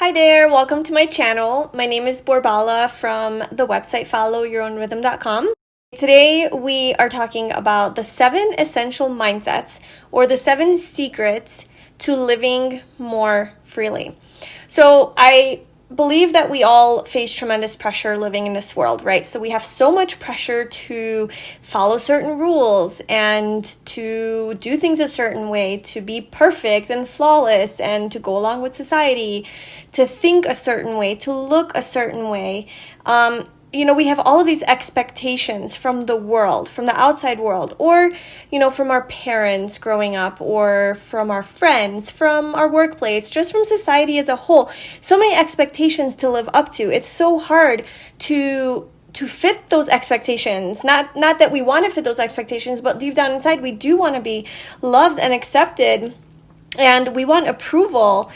Hi there, welcome to my channel. My name is 𝗪𝗪𝗥𝗞 from the website followyourownrhythm.com. Today we are talking about the 7 essential mindsets or the 7 secrets to living more freely. So I believe that we all face tremendous pressure living in this world, right? So we have so much pressure to follow certain rules and to do things a certain way, to be perfect and flawless and to go along with society, to think a certain way, to look a certain way. We have all of these expectations from the world, from the outside world, or, from our parents growing up, or from our friends, from our workplace, just from society as a whole. So many expectations to live up to. It's so hard to fit those expectations. Not that we want to fit those expectations, but deep down inside, we do want to be loved and accepted. And we want approval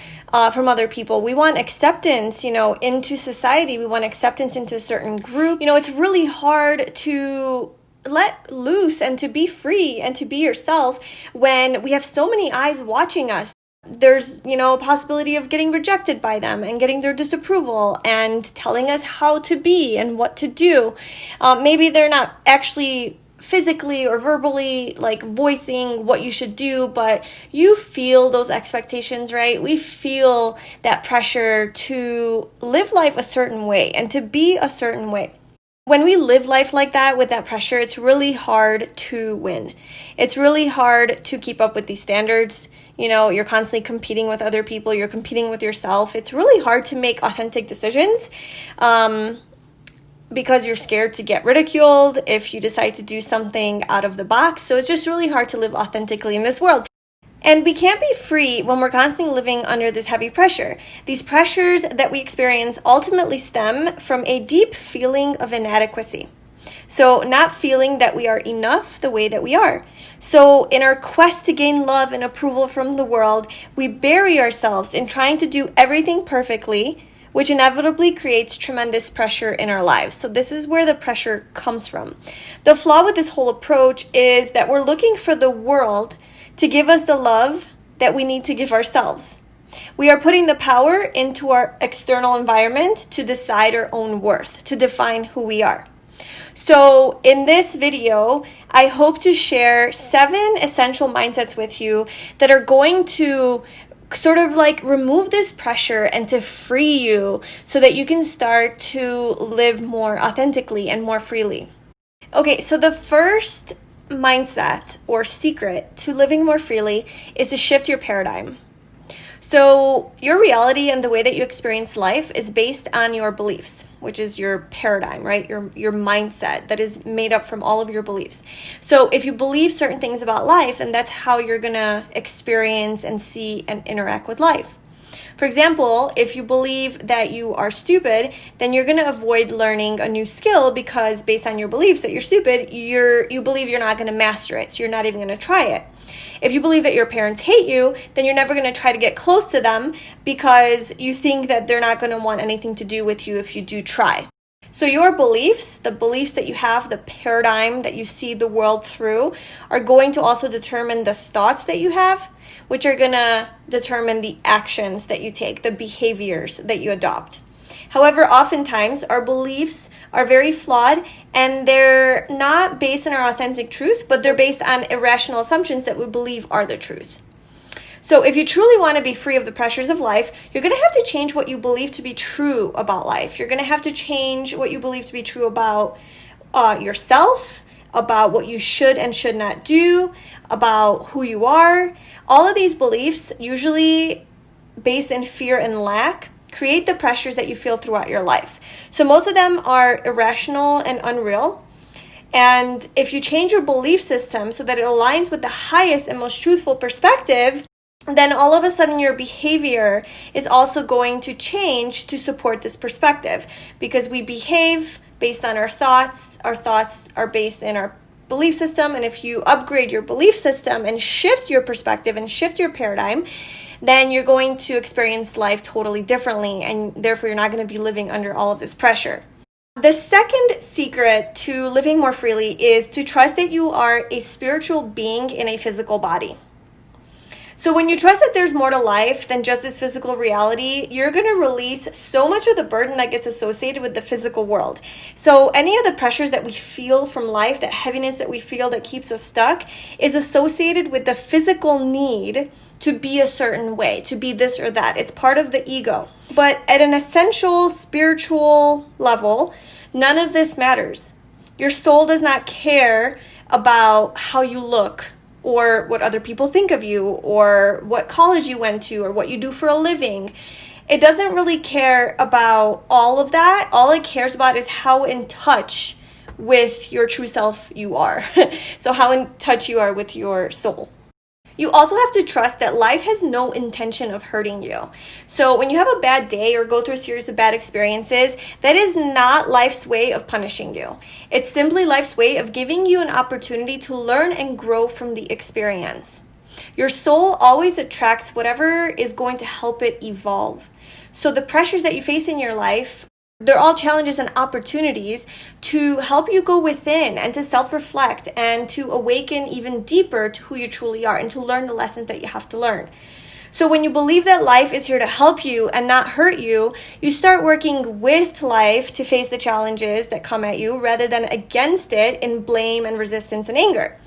from other people. We want acceptance, into society. We want acceptance into a certain group. It's really hard to let loose and to be free and to be yourself when we have so many eyes watching us. There's, a possibility of getting rejected by them and getting their disapproval and telling us how to be and what to do. Maybe they're not actually physically or verbally voicing what you should do, but you feel those expectations, right? We feel that pressure to live life a certain way and to be a certain way. When we live life like that with that pressure, it's really hard to win. It's really hard to keep up with these standards. You're constantly competing with other people. You're competing with yourself. It's really hard to make authentic decisions. Because you're scared to get ridiculed if you decide to do something out of the box. So it's just really hard to live authentically in this world. And we can't be free when we're constantly living under this heavy pressure. These pressures that we experience ultimately stem from a deep feeling of inadequacy. So not feeling that we are enough the way that we are. So in our quest to gain love and approval from the world, we bury ourselves in trying to do everything perfectly, which inevitably creates tremendous pressure in our lives. So this is where the pressure comes from. The flaw with this whole approach is that we're looking for the world to give us the love that we need to give ourselves. We are putting the power into our external environment to decide our own worth, to define who we are. So in this video, I hope to share 7 essential mindsets with you that are going to sort of remove this pressure and to free you so that you can start to live more authentically and more freely. Okay, so the first mindset or secret to living more freely is to shift your paradigm. So your reality and the way that you experience life is based on your beliefs, which is your paradigm, right? Your mindset that is made up from all of your beliefs. So if you believe certain things about life, and that's how you're going to experience and see and interact with life. For example, if you believe that you are stupid, then you're going to avoid learning a new skill because based on your beliefs that you're stupid, you believe you're not going to master it, so you're not even going to try it. If you believe that your parents hate you, then you're never going to try to get close to them because you think that they're not going to want anything to do with you if you do try. So your beliefs, the beliefs that you have, the paradigm that you see the world through, are going to also determine the thoughts that you have, which are going to determine the actions that you take, the behaviors that you adopt. However, oftentimes our beliefs are very flawed and they're not based on our authentic truth, but they're based on irrational assumptions that we believe are the truth. So if you truly want to be free of the pressures of life, you're going to have to change what you believe to be true about life. You're going to have to change what you believe to be true about yourself, about what you should and should not do, about who you are. All of these beliefs, usually based in fear and lack, create the pressures that you feel throughout your life. So most of them are irrational and unreal. And if you change your belief system so that it aligns with the highest and most truthful perspective, then all of a sudden your behavior is also going to change to support this perspective because we behave based on our thoughts. Our thoughts are based in our belief system, and if you upgrade your belief system and shift your perspective and shift your paradigm, then you're going to experience life totally differently, and therefore you're not going to be living under all of this pressure. The second secret to living more freely is to trust that you are a spiritual being in a physical body. So when you trust that there's more to life than just this physical reality, you're going to release so much of the burden that gets associated with the physical world. So any of the pressures that we feel from life, that heaviness that we feel that keeps us stuck, is associated with the physical need to be a certain way, to be this or that. It's part of the ego. But at an essential spiritual level, none of this matters. Your soul does not care about how you look, or what other people think of you, or what college you went to, or what you do for a living. It doesn't really care about all of that. All it cares about is how in touch with your true self you are. So how in touch you are with your soul. You also have to trust that life has no intention of hurting you. So when you have a bad day or go through a series of bad experiences, that is not life's way of punishing you. It's simply life's way of giving you an opportunity to learn and grow from the experience. Your soul always attracts whatever is going to help it evolve. So the pressures that you face in your life, they're all challenges and opportunities to help you go within and to self-reflect and to awaken even deeper to who you truly are and to learn the lessons that you have to learn. So when you believe that life is here to help you and not hurt you, you start working with life to face the challenges that come at you rather than against it in blame and resistance and anger.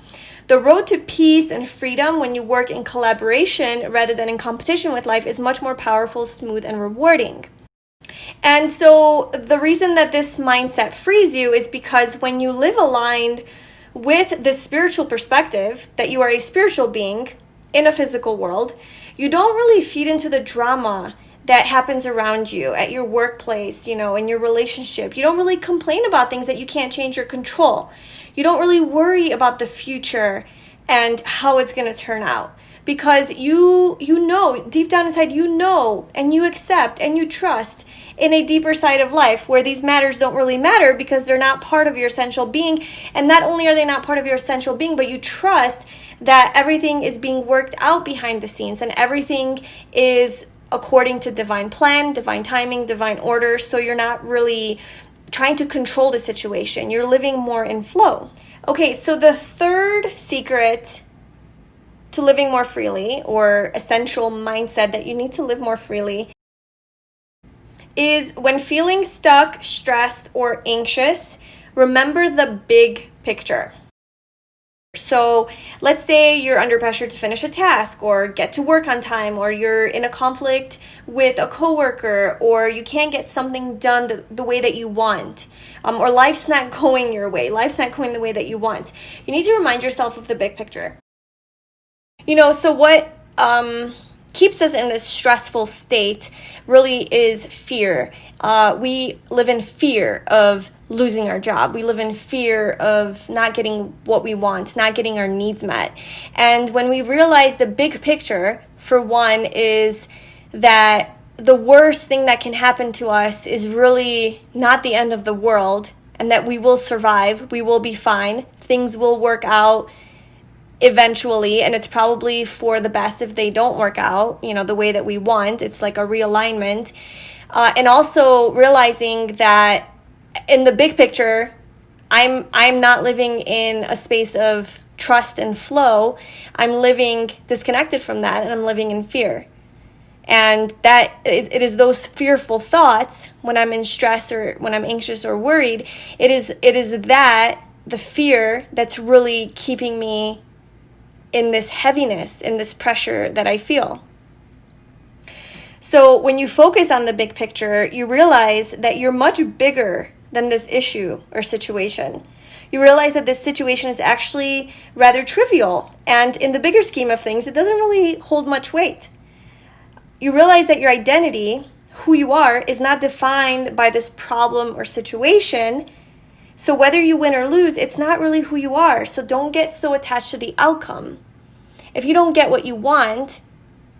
The road to peace and freedom when you work in collaboration rather than in competition with life is much more powerful, smooth, and rewarding. And so the reason that this mindset frees you is because when you live aligned with the spiritual perspective that you are a spiritual being in a physical world, you don't really feed into the drama that happens around you at your workplace, in your relationship. You don't really complain about things that you can't change or control. You don't really worry about the future and how it's going to turn out. Because you know, deep down inside, and you accept and you trust in a deeper side of life where these matters don't really matter because they're not part of your essential being. And not only are they not part of your essential being, but you trust that everything is being worked out behind the scenes and everything is according to divine plan, divine timing, divine order. So you're not really trying to control the situation. You're living more in flow. Okay, so the third secret to living more freely, or essential mindset that you need to live more freely, is when feeling stuck, stressed, or anxious, remember the big picture. So let's say you're under pressure to finish a task or get to work on time, or you're in a conflict with a coworker, or you can't get something done the way that you want, or life's not going your way, life's not going the way that you want. You need to remind yourself of the big picture. So what keeps us in this stressful state really is fear. We live in fear of losing our job. We live in fear of not getting what we want, not getting our needs met. And when we realize the big picture, for one, is that the worst thing that can happen to us is really not the end of the world, and that we will survive, we will be fine, things will work out eventually, and it's probably for the best if they don't work out, the way that we want. It's like a realignment. And also realizing that in the big picture, I'm not living in a space of trust and flow. I'm living disconnected from that, and I'm living in fear. And that it is those fearful thoughts when I'm in stress or when I'm anxious or worried. It is that the fear that's really keeping me in this heaviness, in this pressure that I feel. So when you focus on the big picture, you realize that you're much bigger than this issue or situation. You realize that this situation is actually rather trivial, and in the bigger scheme of things, it doesn't really hold much weight. You realize that your identity, who you are, is not defined by this problem or situation. So whether you win or lose, it's not really who you are. So don't get so attached to the outcome. If you don't get what you want,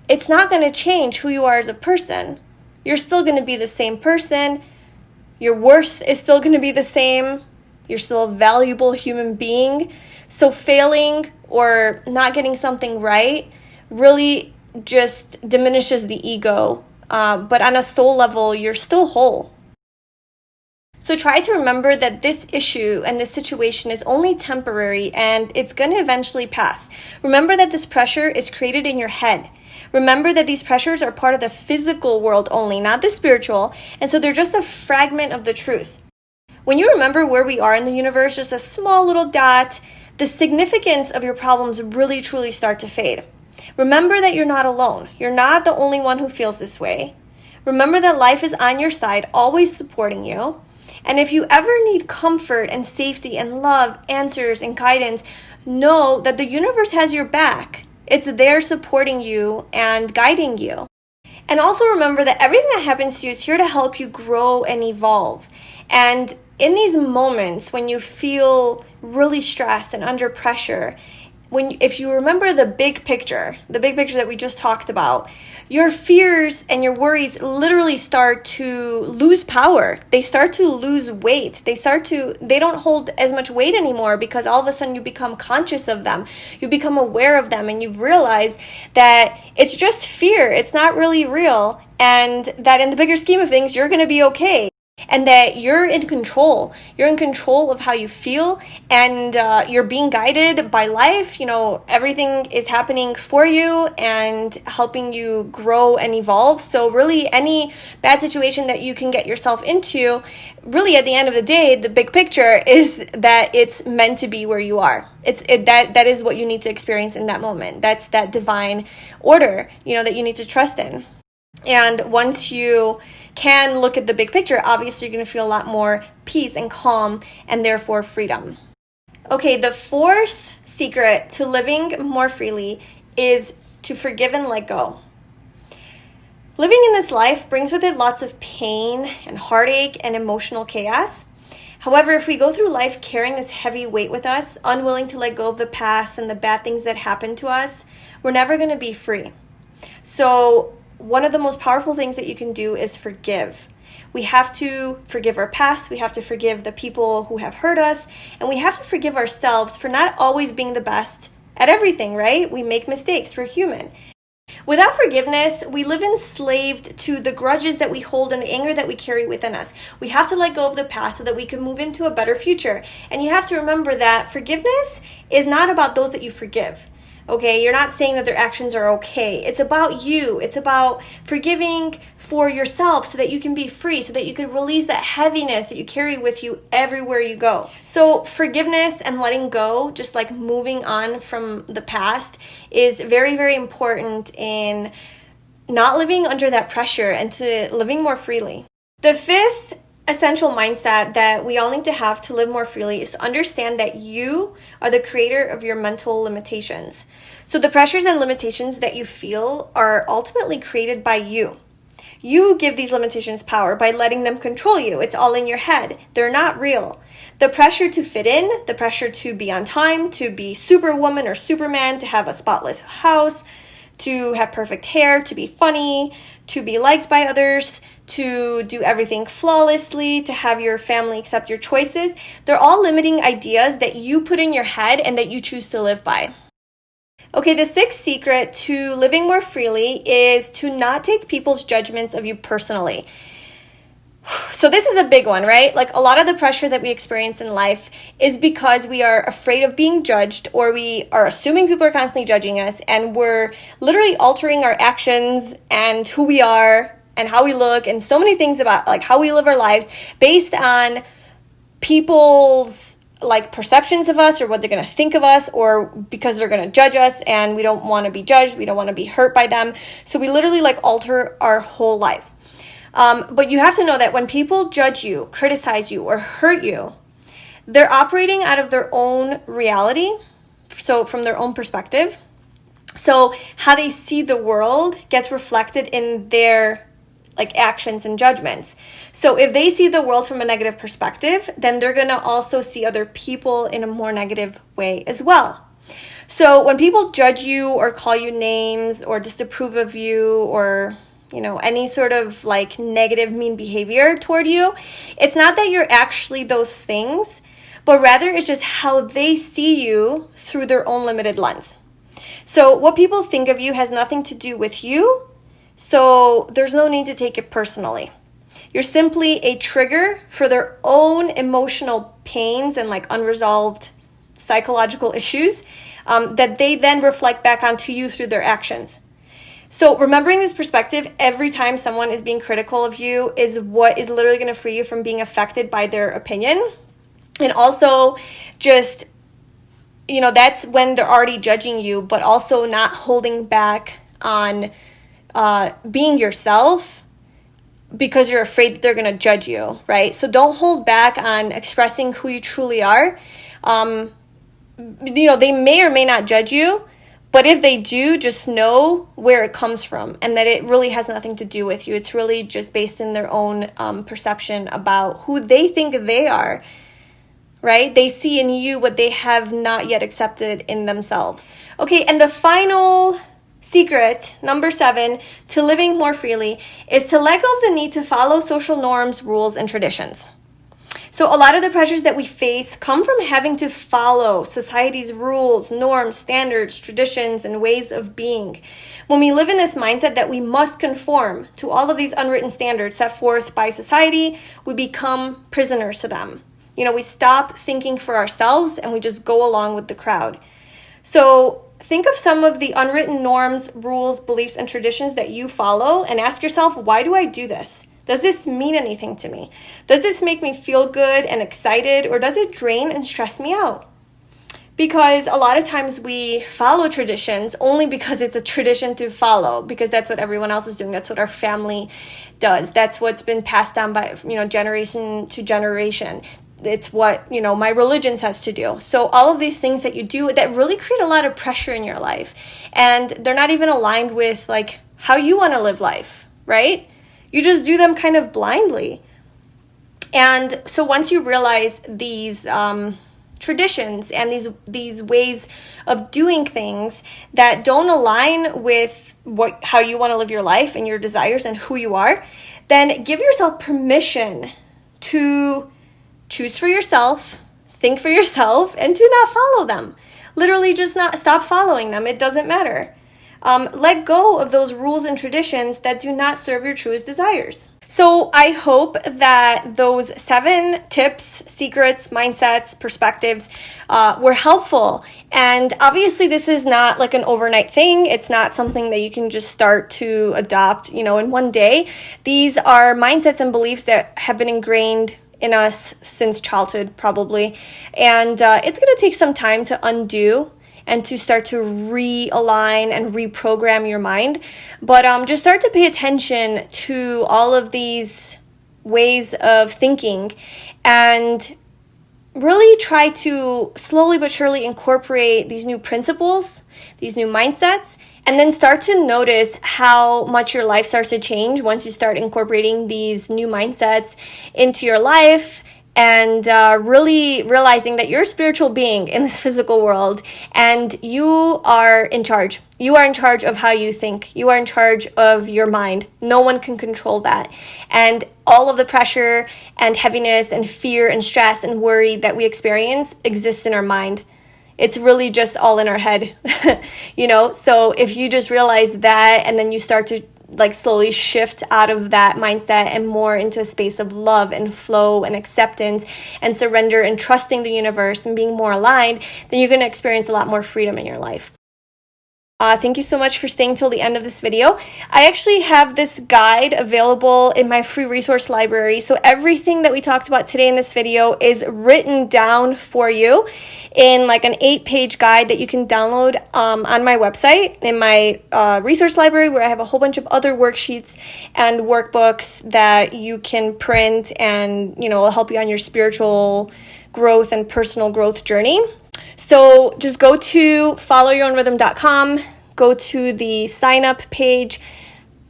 it's not going to change who you are as a person. You're still going to be the same person. Your worth is still going to be the same. You're still a valuable human being. So failing or not getting something right really just diminishes the ego. But on a soul level, you're still whole. So try to remember that this issue and this situation is only temporary and it's going to eventually pass. Remember that this pressure is created in your head. Remember that these pressures are part of the physical world only, not the spiritual, and so they're just a fragment of the truth. When you remember where we are in the universe, just a small little dot, the significance of your problems really truly start to fade. Remember that you're not alone. You're not the only one who feels this way. Remember that life is on your side, always supporting you. And if you ever need comfort and safety and love, answers and guidance, know that the universe has your back. It's there supporting you and guiding you. And also remember that everything that happens to you is here to help you grow and evolve. And in these moments when you feel really stressed and under pressure, if you remember the big picture that we just talked about, your fears and your worries literally start to lose power. They start to lose weight. They don't hold as much weight anymore because all of a sudden you become conscious of them. You become aware of them and you realize that it's just fear. It's not really real. And that in the bigger scheme of things, you're going to be okay. And that you're in control. You're in control of how you feel, and you're being guided by life. Everything is happening for you and helping you grow and evolve. So really, any bad situation that you can get yourself into, really at the end of the day, the big picture is that it's meant to be where you are. That is what you need to experience in that moment. That's that divine order, that you need to trust in. And once you can look at the big picture, obviously you're going to feel a lot more peace and calm and therefore freedom. Okay, the fourth secret to living more freely is to forgive and let go. Living in this life brings with it lots of pain and heartache and emotional chaos. However, if we go through life carrying this heavy weight with us, unwilling to let go of the past and the bad things that happened to us, we're never going to be free. So one of the most powerful things that you can do is forgive. We have to forgive our past, we have to forgive the people who have hurt us, and we have to forgive ourselves for not always being the best at everything, right? We make mistakes, we're human. Without forgiveness, we live enslaved to the grudges that we hold and the anger that we carry within us. We have to let go of the past so that we can move into a better future. And you have to remember that forgiveness is not about those that you forgive. Okay, you're not saying that their actions are okay. It's about you. It's about forgiving for yourself so that you can be free, so that you can release that heaviness that you carry with you everywhere you go. So forgiveness and letting go, just like moving on from the past, is very, very important in not living under that pressure and to living more freely. The fifth essential mindset that we all need to have to live more freely is to understand that you are the creator of your mental limitations. So the pressures and limitations that you feel are ultimately created by you. You give these limitations power by letting them control you. It's all in your head. They're not real. The pressure to fit in, the pressure to be on time, to be Superwoman or Superman, to have a spotless house, to have perfect hair, to be funny, to be liked by others, to do everything flawlessly, to have your family accept your choices. They're all limiting ideas that you put in your head and that you choose to live by. Okay, the sixth secret to living more freely is to not take people's judgments of you personally. So this is a big one, right? Like a lot of the pressure that we experience in life is because we are afraid of being judged, or we are assuming people are constantly judging us, and we're literally altering our actions and who we are and how we look and so many things about like how we live our lives based on people's like perceptions of us or what they're going to think of us, or because they're going to judge us and we don't want to be judged, we don't want to be hurt by them. So we literally like alter our whole life. But you have to know that when people judge you, criticize you, or hurt you, they're operating out of their own reality, so from their own perspective. So how they see the world gets reflected in their like actions and judgments. So if they see the world from a negative perspective, then they're going to also see other people in a more negative way as well. So when people judge you or call you names or disapprove of you or any sort of like negative, mean behavior toward you, it's not that you're actually those things, but rather it's just how they see you through their own limited lens. So what people think of you has nothing to do with you, so there's no need to take it personally. You're simply a trigger for their own emotional pains and like unresolved psychological issues that they then reflect back onto you through their actions. So remembering this perspective every time someone is being critical of you is what is literally going to free you from being affected by their opinion. And also just, that's when they're already judging you, but also not holding back on being yourself because you're afraid that they're going to judge you, right? So don't hold back on expressing who you truly are. They may or may not judge you, but if they do, just know where it comes from and that it really has nothing to do with you. It's really just based in their own perception about who they think they are, right? They see in you what they have not yet accepted in themselves. Okay, and the final secret, number 7, to living more freely is to let go of the need to follow social norms, rules, and traditions. So a lot of the pressures that we face come from having to follow society's rules, norms, standards, traditions, and ways of being. When we live in this mindset that we must conform to all of these unwritten standards set forth by society, we become prisoners to them. We stop thinking for ourselves and we just go along with the crowd. So think of some of the unwritten norms, rules, beliefs, and traditions that you follow and ask yourself, why do I do this? Does this mean anything to me? Does this make me feel good and excited, or does it drain and stress me out? Because a lot of times we follow traditions only because it's a tradition to follow, because that's what everyone else is doing. That's what our family does. That's what's been passed down by, generation to generation. It's what, my religion says to do. So all of these things that you do that really create a lot of pressure in your life, and they're not even aligned with like how you want to live life, right? You just do them kind of blindly. And so once you realize these traditions and these ways of doing things that don't align with how you want to live your life and your desires and who you are, then give yourself permission to choose for yourself, think for yourself, and to not follow them. Literally just not stop following them. It doesn't matter. Let go of those rules and traditions that do not serve your truest desires. So I hope that those 7 tips, secrets, mindsets, perspectives were helpful. And obviously this is not like an overnight thing. It's not something that you can just start to adopt, in one day. These are mindsets and beliefs that have been ingrained in us since childhood, probably. And it's going to take some time to undo and to start to realign and reprogram your mind. But just start to pay attention to all of these ways of thinking and really try to slowly but surely incorporate these new principles, these new mindsets, and then start to notice how much your life starts to change once you start incorporating these new mindsets into your life. And really realizing that you're a spiritual being in this physical world and you are in charge. You are in charge of how you think. You are in charge of your mind. No one can control that. And all of the pressure and heaviness and fear and stress and worry that we experience exists in our mind. It's really just all in our head, So if you just realize that and then you start to slowly shift out of that mindset and more into a space of love and flow and acceptance and surrender and trusting the universe and being more aligned, then you're going to experience a lot more freedom in your life. Thank you so much for staying till the end of this video. I actually have this guide available in my free resource library. So everything that we talked about today in this video is written down for you in like an 8-page guide that you can download on my website in my resource library, where I have a whole bunch of other worksheets and workbooks that you can print and, will help you on your spiritual growth and personal growth journey. So just go to followyourownrhythm.com, go to the sign up page,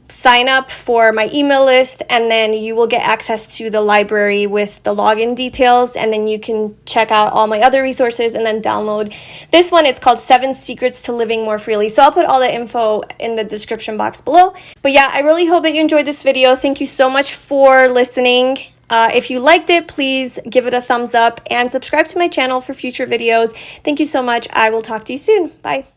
sign up for my email list, and then you will get access to the library with the login details, and then you can check out all my other resources and then download this one. It's called 7 Secrets to Living More Freely. So I'll put all the info in the description box below. But yeah, I really hope that you enjoyed this video. Thank you so much for listening. If you liked it, please give it a thumbs up and subscribe to my channel for future videos. Thank you so much. I will talk to you soon. Bye.